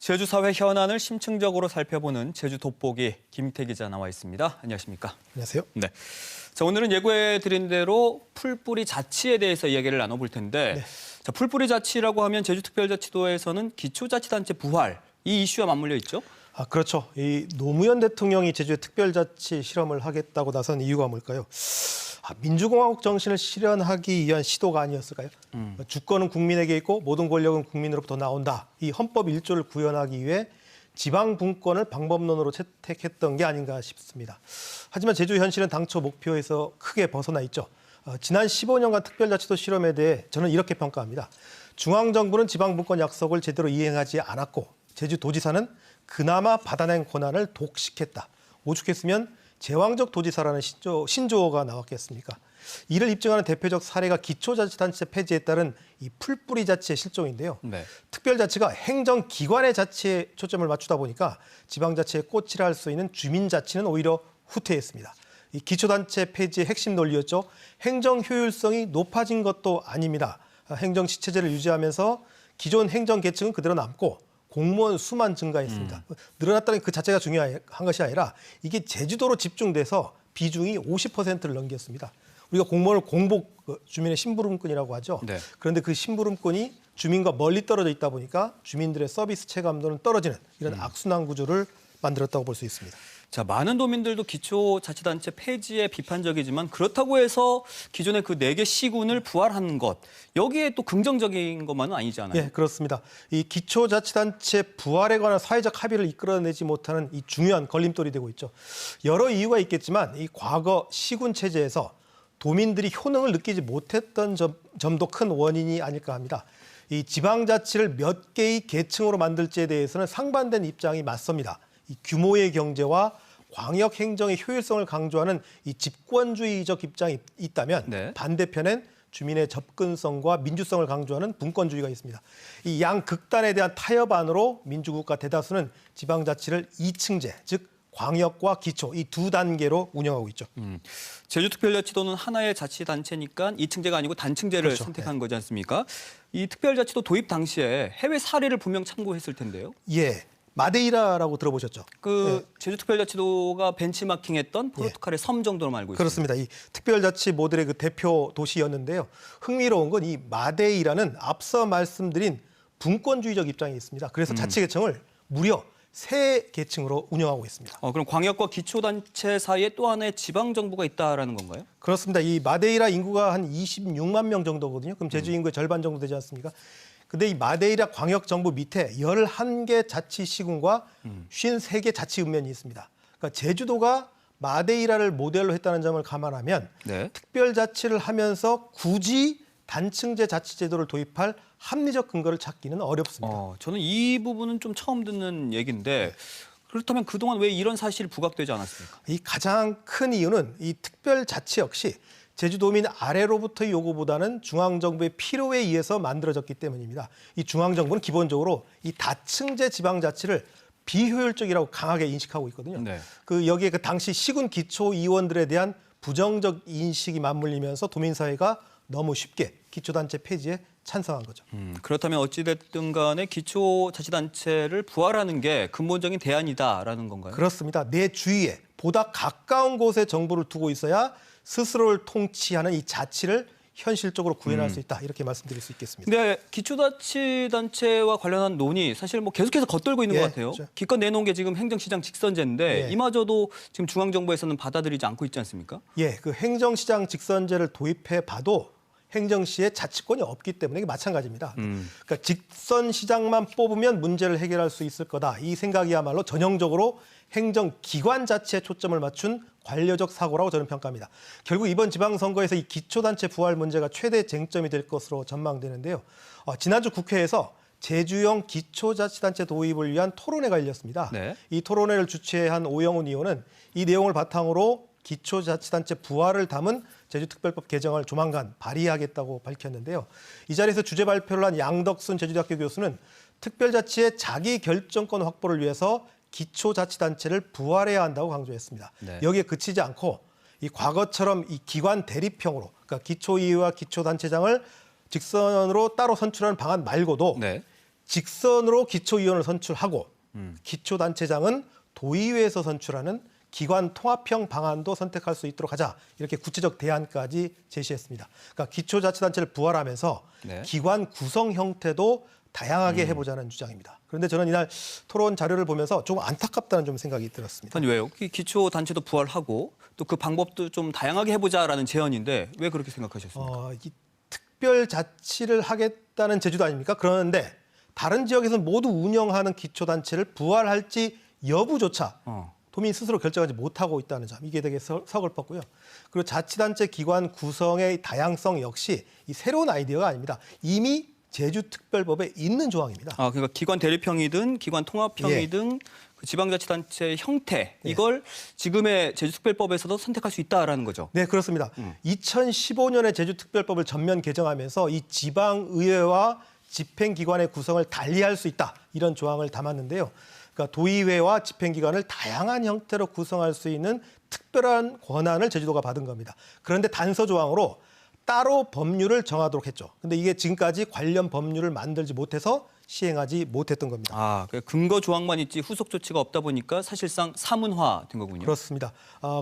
제주 사회 현안을 심층적으로 살펴보는 제주 돋보기 김태 기자 나와 있습니다. 안녕하십니까? 안녕하세요. 네. 자, 오늘은 예고해 드린 대로 풀뿌리 자치에 대해서 이야기를 나눠볼 텐데, 네. 자, 풀뿌리 자치라고 하면 제주특별자치도에서는 기초자치단체 부활 이 이슈와 맞물려 있죠? 그렇죠. 이 노무현 대통령이 제주에 특별자치 실험을 하겠다고 나선 이유가 뭘까요? 민주공화국 정신을 실현하기 위한 시도가 아니었을까요? 주권은 국민에게 있고 모든 권력은 국민으로부터 나온다. 이 헌법 1조를 구현하기 위해 지방 분권을 방법론으로 채택했던 게 아닌가 싶습니다. 하지만 제주 현실은 당초 목표에서 크게 벗어나 있죠. 지난 15년간 특별자치도 실험에 대해 저는 이렇게 평가합니다. 중앙정부는 지방분권 약속을 제대로 이행하지 않았고 제주도지사는 그나마 받아낸 권한을 독식했다. 오죽했으면 제왕적 도지사라는 신조어가 나왔겠습니까? 이를 입증하는 대표적 사례가 기초자치단체 폐지에 따른 이 풀뿌리 자치의 실종인데요. 네. 특별자치가 행정기관의 자치에 초점을 맞추다 보니까 지방자치의 꽃이라 할 수 있는 주민자치는 오히려 후퇴했습니다. 이 기초단체 폐지의 핵심 논리였죠. 행정 효율성이 높아진 것도 아닙니다. 행정지체제를 유지하면서 기존 행정계층은 그대로 남고 공무원 수만 증가했습니다. 늘어났다는 그 자체가 중요한 것이 아니라 이게 제주도로 집중돼서 비중이 50%를 넘겼습니다. 우리가 공무원을 공복, 주민의 심부름꾼이라고 하죠. 네. 그런데 그 심부름꾼이 주민과 멀리 떨어져 있다 보니까 주민들의 서비스 체감도는 떨어지는 이런 악순환 구조를 만들었다고 볼 수 있습니다. 자, 많은 도민들도 기초자치단체 폐지에 비판적이지만 그렇다고 해서 기존의 그 4개 시군을 부활하는 것, 여기에 또 긍정적인 것만은 아니지 않아요? 예, 그렇습니다. 이 기초자치단체 부활에 관한 사회적 합의를 이끌어내지 못하는 이 중요한 걸림돌이 되고 있죠. 여러 이유가 있겠지만 이 과거 시군 체제에서 도민들이 효능을 느끼지 못했던 점도 큰 원인이 아닐까 합니다. 이 지방자치를 몇 개의 계층으로 만들지에 대해서는 상반된 입장이 맞섭니다. 이 규모의 경제와 광역 행정의 효율성을 강조하는 이 집권주의적 입장이 있다면 네. 반대편엔 주민의 접근성과 민주성을 강조하는 분권주의가 있습니다. 이 양 극단에 대한 타협안으로 민주국가 대다수는 지방자치를 2층제, 즉 광역과 기초 이 두 단계로 운영하고 있죠. 제주특별자치도는 하나의 자치단체니까 2층제가 아니고 단층제를 그렇죠. 선택한 거지 않습니까? 이 특별자치도 도입 당시에 해외 사례를 분명 참고했을 텐데요. 예, 마데이라라고 들어보셨죠? 제주특별자치도가 벤치마킹했던 포르투갈의 섬 정도로 알고 있습니다. 그렇습니다. 이 특별자치 모델의 그 대표 도시였는데요. 흥미로운 건 이 마데이라는 앞서 말씀드린 분권주의적 입장이 있습니다. 그래서 자치계층을 무려 3계층으로 운영하고 있습니다. 그럼 광역과 기초단체 사이에 또 하나의 지방정부가 있다라는 건가요? 그렇습니다. 이 마데이라 인구가 한 26만 명 정도거든요. 그럼 제주 인구의 절반 정도 되지 않습니까? 근데 이 마데이라 광역정부 밑에 11개 자치시군과 53개 자치읍면이 있습니다. 그러니까 제주도가 마데이라를 모델로 했다는 점을 감안하면 네. 특별자치를 하면서 굳이 단층제 자치제도를 도입할 합리적 근거를 찾기는 어렵습니다. 저는 이 부분은 좀 처음 듣는 얘기인데 그렇다면 그동안 왜 이런 사실이 부각되지 않았습니까? 이 가장 큰 이유는 이 특별자치 역시 제주도민 아래로부터의 요구보다는 중앙정부의 필요에 의해서 만들어졌기 때문입니다. 이 중앙정부는 기본적으로 이 다층제 지방자치를 비효율적이라고 강하게 인식하고 있거든요. 네. 여기에 그 당시 시군 기초의원들에 대한 부정적 인식이 맞물리면서 도민사회가 너무 쉽게 기초단체 폐지에 찬성한 거죠. 그렇다면 어찌됐든 간에 기초자치단체를 부활하는 게 근본적인 대안이다라는 건가요? 그렇습니다. 내 주위에 보다 가까운 곳에 정부를 두고 있어야 스스로를 통치하는 이 자치를 현실적으로 구현할 수 있다. 이렇게 말씀드릴 수 있겠습니다. 근데 기초자치단체와 관련한 논의 사실 뭐 계속해서 겉돌고 있는 것 같아요. 그렇죠. 기껏 내놓은 게 지금 행정시장 직선제인데 이마저도 지금 중앙정부에서는 받아들이지 않고 있지 않습니까? 예, 그 행정시장 직선제를 도입해 봐도 행정시의 자치권이 없기 때문에 이게 마찬가지입니다. 그러니까 직선시장만 뽑으면 문제를 해결할 수 있을 거다. 이 생각이야말로 전형적으로 행정기관 자치에 초점을 맞춘 관료적 사고라고 저는 평가합니다. 결국 이번 지방선거에서 이 기초단체 부활 문제가 최대 쟁점이 될 것으로 전망되는데요. 지난주 국회에서 제주형 기초자치단체 도입을 위한 토론회가 열렸습니다. 네. 이 토론회를 주최한 오영훈 의원은 이 내용을 바탕으로 기초자치단체 부활을 담은 제주특별법 개정을 조만간 발의하겠다고 밝혔는데요. 이 자리에서 주제 발표를 한 양덕순 제주대학교 교수는 특별자치의 자기 결정권 확보를 위해서 기초자치단체를 부활해야 한다고 강조했습니다. 네. 여기에 그치지 않고 이 과거처럼 이 기관 대립형으로, 그러니까 기초이의와 기초단체장을 직선으로 따로 선출하는 방안 말고도 네. 직선으로 기초위원을 선출하고 기초단체장은 도의회에서 선출하는 기관 통합형 방안도 선택할 수 있도록 하자. 이렇게 구체적 대안까지 제시했습니다. 그러니까 기초자치단체를 부활하면서 네. 기관 구성 형태도 다양하게 해보자는 주장입니다. 그런데 저는 이날 토론 자료를 보면서 조금 안타깝다는 좀 생각이 들었습니다. 아니 왜요? 기초단체도 부활하고 또 그 방법도 좀 다양하게 해보자라는 제언인데 왜 그렇게 생각하셨습니까? 이 특별자치를 하겠다는 제주도 아닙니까? 그러는데 다른 지역에서는 모두 운영하는 기초단체를 부활할지 여부조차 도민 스스로 결정하지 못하고 있다는 점, 이게 되게 서글펐고요. 그리고 자치단체 기관 구성의 다양성 역시 이 새로운 아이디어가 아닙니다. 이미 제주특별법에 있는 조항입니다. 그러니까 기관 대립형이든 기관 통합형이든 그 지방자치단체 형태 이걸 지금의 제주특별법에서도 선택할 수 있다라는 거죠. 네, 그렇습니다. 2015년에 제주특별법을 전면 개정하면서 이 지방의회와 집행기관의 구성을 달리할 수 있다, 이런 조항을 담았는데요. 그러니까 도의회와 집행기관을 다양한 형태로 구성할 수 있는 특별한 권한을 제주도가 받은 겁니다. 그런데 단서 조항으로 따로 법률을 정하도록 했죠. 근데 이게 지금까지 관련 법률을 만들지 못해서 시행하지 못했던 겁니다. 그러니까 근거 조항만 있지 후속 조치가 없다 보니까 사실상 사문화된 거군요. 그렇습니다.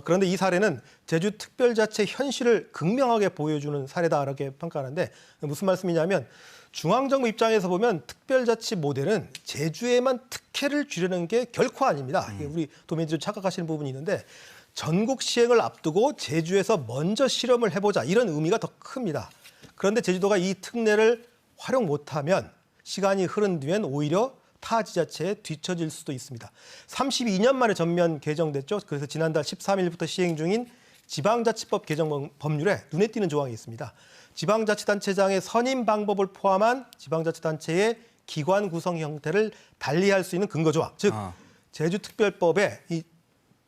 그런데 이 사례는 제주특별자치 현실을 극명하게 보여주는 사례다, 이렇게 평가하는데 무슨 말씀이냐면 중앙정부 입장에서 보면 특별자치 모델은 제주에만 특혜를 주려는 게 결코 아닙니다. 이게 우리 도민들이 착각하시는 부분이 있는데 전국 시행을 앞두고 제주에서 먼저 실험을 해보자, 이런 의미가 더 큽니다. 그런데 제주도가 이 특례를 활용 못하면 시간이 흐른 뒤엔 오히려 타 지자체에 뒤처질 수도 있습니다. 32년 만에 전면 개정됐죠. 그래서 지난달 13일부터 시행 중인 지방자치법 개정 법률에 눈에 띄는 조항이 있습니다. 지방자치단체장의 선임 방법을 포함한 지방자치단체의 기관 구성 형태를 달리할 수 있는 근거 조항, 즉 제주특별법에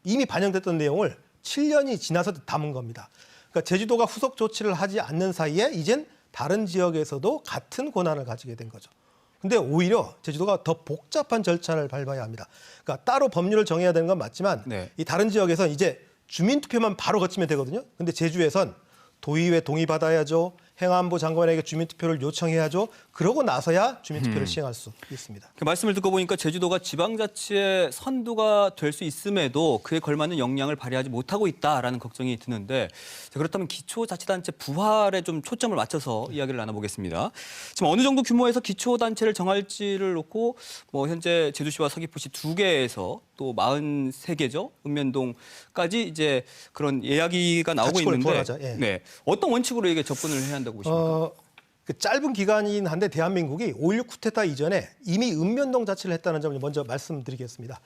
이미 반영됐던 내용을 7년이 지나서 담은 겁니다. 그러니까 제주도가 후속 조치를 하지 않는 사이에 이젠 다른 지역에서도 같은 권한을 가지게 된 거죠. 근데 오히려 제주도가 더 복잡한 절차를 밟아야 합니다. 그러니까 따로 법률을 정해야 되는 건 맞지만 이 다른 지역에선 이제 주민투표만 바로 거치면 되거든요. 근데 제주에선 도의회 동의받아야죠. 행안부 장관에게 주민투표를 요청해야죠. 그러고 나서야 주민투표를 시행할 수 있습니다. 그 말씀을 듣고 보니까 제주도가 지방자치의 선두가 될 수 있음에도 그에 걸맞는 역량을 발휘하지 못하고 있다라는 걱정이 드는데, 그렇다면 기초자치단체 부활에 좀 초점을 맞춰서 이야기를 나눠보겠습니다. 지금 어느 정도 규모에서 기초단체를 정할지를 놓고 현재 제주시와 서귀포시 2개에서 또 43개죠. 읍면동까지 이제 그런 이야기가 나오고 있는데 네. 어떤 원칙으로 이게 접근을 해야 한다고 보십니까? 그 짧은 기간이긴 한데 대한민국이 5.16 쿠데타 이전에 이미 읍면동 자치를 했다는 점을 먼저 말씀드리겠습니다.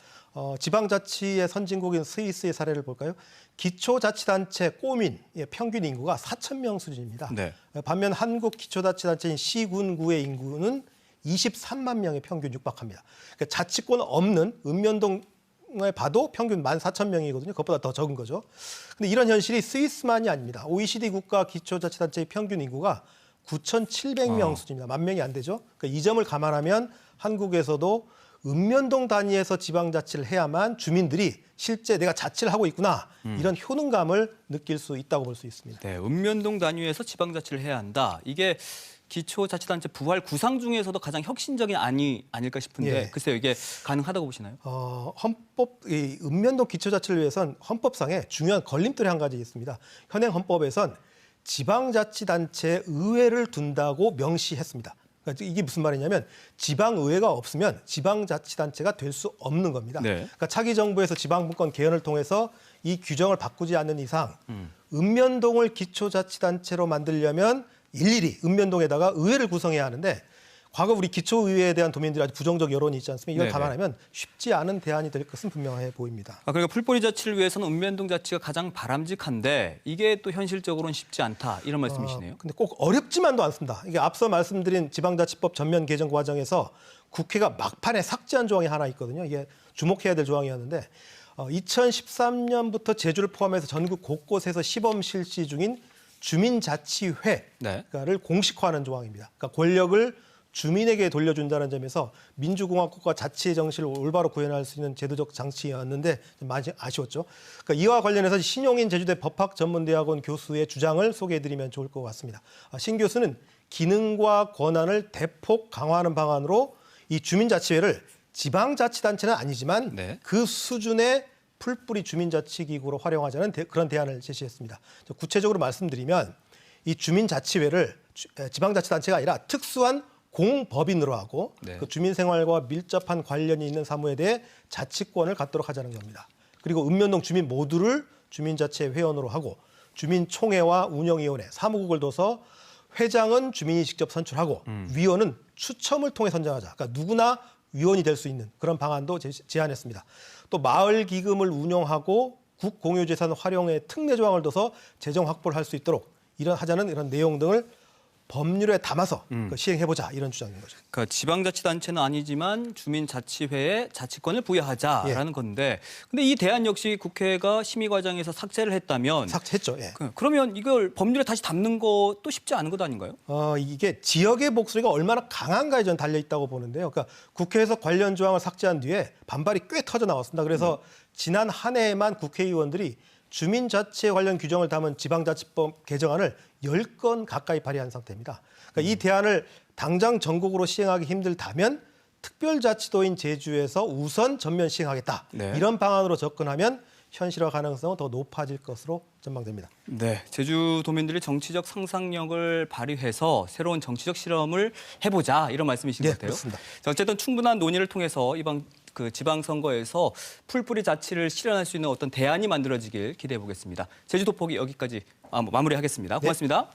지방자치의 선진국인 스위스의 사례를 볼까요? 기초자치단체 꼬민 평균 인구가 4,000명 수준입니다. 네. 반면 한국 기초자치단체인 시군구의 인구는 23만 명에 평균 육박합니다. 그러니까 자치권 없는 읍면동에 봐도 평균 14,000명이거든요. 그것보다 더 적은 거죠. 근데 이런 현실이 스위스만이 아닙니다. OECD 국가 기초자치단체의 평균 인구가 9,700명 수준입니다. 10,000명이 안 되죠. 그러니까 이 점을 감안하면 한국에서도 읍면동 단위에서 지방자치를 해야만 주민들이 실제 내가 자치를 하고 있구나, 이런 효능감을 느낄 수 있다고 볼 수 있습니다. 네, 읍면동 단위에서 지방자치를 해야 한다. 이게 기초자치단체 부활 구상 중에서도 가장 혁신적인 안이 아닐까 싶은데 글쎄요, 이게 가능하다고 보시나요? 이 읍면동 기초자치를 위해선 헌법상에 중요한 걸림돌이 한 가지 있습니다. 현행 헌법에선 지방자치단체에 의회를 둔다고 명시했습니다. 그러니까 이게 무슨 말이냐면 지방의회가 없으면 지방자치단체가 될 수 없는 겁니다. 그러니까 차기 정부에서 지방분권 개헌을 통해서 이 규정을 바꾸지 않는 이상 읍면동을 기초자치단체로 만들려면 일일이 읍면동에다가 의회를 구성해야 하는데, 과거 우리 기초의회에 대한 도민들이 아주 부정적 여론이 있지 않습니까? 이걸 감안하면 쉽지 않은 대안이 될 것은 분명해 보입니다. 그러니까 풀뿌리 자치를 위해서는 읍면동 자치가 가장 바람직한데 이게 또 현실적으로는 쉽지 않다, 이런 말씀이시네요. 근데 꼭 어렵지만도 않습니다. 이게 앞서 말씀드린 지방자치법 전면 개정 과정에서 국회가 막판에 삭제한 조항이 하나 있거든요. 이게 주목해야 될 조항이었는데 2013년부터 제주를 포함해서 전국 곳곳에서 시범 실시 중인 주민자치회를 공식화하는 조항입니다. 그러니까 권력을 주민에게 돌려준다는 점에서 민주공화국과 자치의 정신을 올바로 구현할 수 있는 제도적 장치였는데 좀 많이 아쉬웠죠. 그러니까 이와 관련해서 신용인 제주대 법학전문대학원 교수의 주장을 소개해드리면 좋을 것 같습니다. 신 교수는 기능과 권한을 대폭 강화하는 방안으로 이 주민자치회를 지방자치단체는 아니지만 네. 그 수준의 풀뿌리 주민자치기구로 활용하자는 그런 대안을 제시했습니다. 구체적으로 말씀드리면 이 주민자치회를 지방자치단체가 아니라 특수한 공법인으로 하고 네. 그 주민생활과 밀접한 관련이 있는 사무에 대해 자치권을 갖도록 하자는 겁니다. 그리고 읍면동 주민 모두를 주민자치회 회원으로 하고 주민총회와 운영위원회, 사무국을 둬서 회장은 주민이 직접 선출하고 위원은 추첨을 통해 선정하자. 그러니까 누구나 위원이 될 수 있는 그런 방안도 제안했습니다. 또 마을 기금을 운영하고 국공유재산 활용에 특례 조항을 둬서 재정 확보를 할 수 있도록 하자는 이런 내용 등을 법률에 담아서 시행해보자 이런 주장인 거죠. 그러니까 지방자치단체는 아니지만 주민자치회에 자치권을 부여하자라는 건데, 근데 이 대안 역시 국회가 심의 과정에서 삭제를 했다면, 삭제했죠. 예. 그러면 이걸 법률에 다시 담는 것도 쉽지 않은 것 아닌가요? 이게 지역의 목소리가 얼마나 강한가에 전 달려 있다고 보는데요. 그러니까 국회에서 관련 조항을 삭제한 뒤에 반발이 꽤 터져 나왔습니다. 그래서 지난 한 해에만 국회의원들이 주민자치에 관련 규정을 담은 지방자치법 개정안을 10건 가까이 발의한 상태입니다. 그러니까 이 대안을 당장 전국으로 시행하기 힘들다면 특별자치도인 제주에서 우선 전면 시행하겠다. 네. 이런 방안으로 접근하면 현실화 가능성은 더 높아질 것으로 전망됩니다. 네, 제주도민들이 정치적 상상력을 발휘해서 새로운 정치적 실험을 해보자 이런 말씀이신 것 같아요. 그렇습니다. 자, 어쨌든 충분한 논의를 통해서 이번 지방선거에서 풀뿌리 자치를 실현할 수 있는 어떤 대안이 만들어지길 기대해 보겠습니다. 제주도 포기 여기까지 마무리하겠습니다. 고맙습니다.